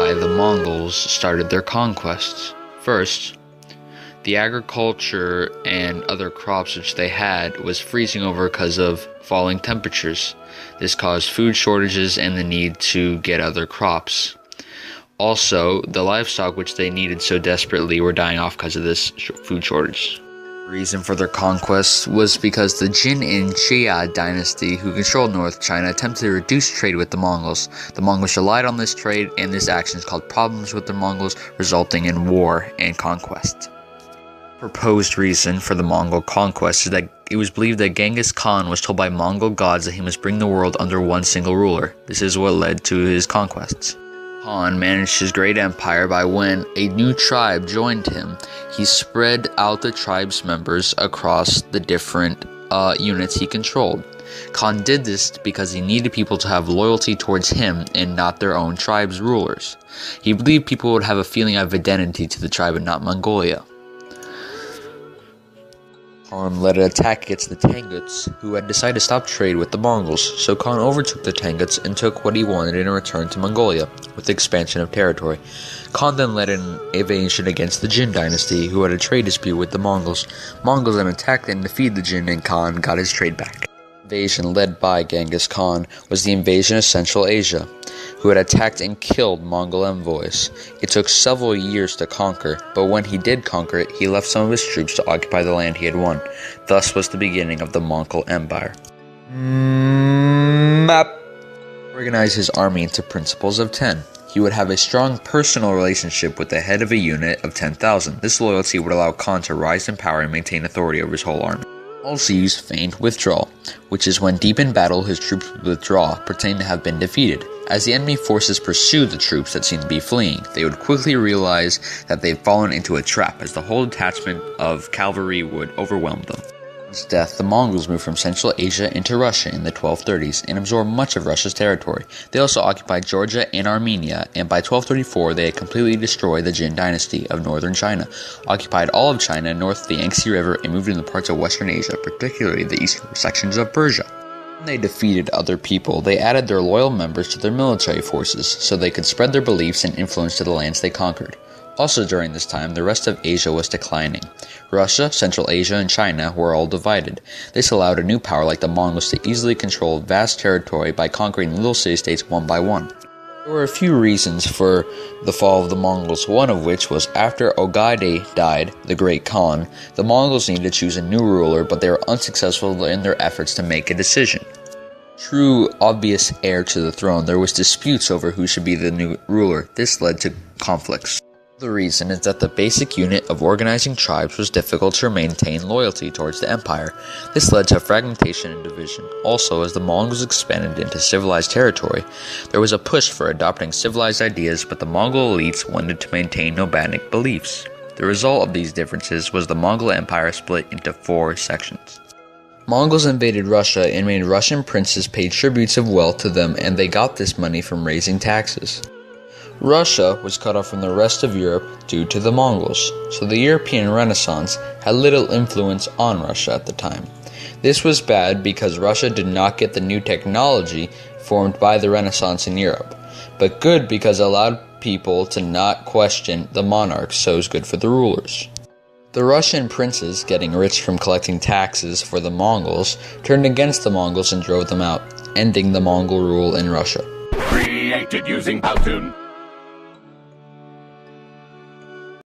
why the Mongols started their conquests. First, the agriculture and other crops which they had was freezing over because of falling temperatures. This caused food shortages and the need to get other crops. Also, the livestock which they needed so desperately were dying off because of this food shortage. The reason for their conquest was because the Jin and Xia dynasty, who controlled North China, attempted to reduce trade with the Mongols. The Mongols relied on this trade, and this action caused problems with the Mongols, resulting in war and conquest. Proposed reason for the Mongol conquest is that it was believed that Genghis Khan was told by Mongol gods that he must bring the world under one single ruler. This is what led to his conquests. Khan managed his great empire by when a new tribe joined him, he spread out the tribe's members across the different units he controlled. Khan did this because he needed people to have loyalty towards him and not their own tribe's rulers. He believed people would have a feeling of identity to the tribe and not Mongolia. Khan led an attack against the Tanguts, who had decided to stop trade with the Mongols, so Khan overtook the Tanguts and took what he wanted in return to Mongolia, with the expansion of territory. Khan then led an invasion against the Jin dynasty, who had a trade dispute with the Mongols. Mongols then attacked and defeated the Jin, and Khan got his trade back. The invasion led by Genghis Khan was the invasion of Central Asia, who had attacked and killed Mongol envoys. It took several years to conquer, but when he did conquer it, he left some of his troops to occupy the land he had won. Thus was the beginning of the Mongol Empire. Map. Organized his army into principles of 10. He would have a strong personal relationship with the head of a unit of 10,000. This loyalty would allow Khan to rise in power and maintain authority over his whole army. Also used feigned withdrawal, which is when deep in battle his troops would withdraw, pretending to have been defeated. As the enemy forces pursued the troops that seemed to be fleeing, they would quickly realize that they had fallen into a trap, as the whole detachment of cavalry would overwhelm them. After his death, the Mongols moved from Central Asia into Russia in the 1230s and absorbed much of Russia's territory. They also occupied Georgia and Armenia, and by 1234 they had completely destroyed the Jin dynasty of northern China, occupied all of China north of the Yangtze River, and moved into parts of western Asia, particularly the eastern sections of Persia. When they defeated other people, they added their loyal members to their military forces, so they could spread their beliefs and influence to the lands they conquered. Also during this time, the rest of Asia was declining. Russia, Central Asia, and China were all divided. This allowed a new power like the Mongols to easily control vast territory by conquering little city-states one by one. There were a few reasons for the fall of the Mongols, one of which was after Ogedai died, the Great Khan, the Mongols needed to choose a new ruler, but they were unsuccessful in their efforts to make a decision. True obvious heir to the throne, there was disputes over who should be the new ruler. This led to conflicts. The reason is that the basic unit of organizing tribes was difficult to maintain loyalty towards the empire. This led to fragmentation and division. Also, as the Mongols expanded into civilized territory, there was a push for adopting civilized ideas, but the Mongol elites wanted to maintain nomadic beliefs. The result of these differences was the Mongol Empire split into 4 sections. Mongols invaded Russia and made Russian princes pay tributes of wealth to them, and they got this money from raising taxes. Russia was cut off from the rest of Europe due to the Mongols, so the European Renaissance had little influence on Russia at the time. This was bad because Russia did not get the new technology formed by the Renaissance in Europe, but good because it allowed people to not question the monarchs, so it was good for the rulers. The Russian princes, getting rich from collecting taxes for the Mongols, turned against the Mongols and drove them out, ending the Mongol rule in Russia. Created using Powtoon.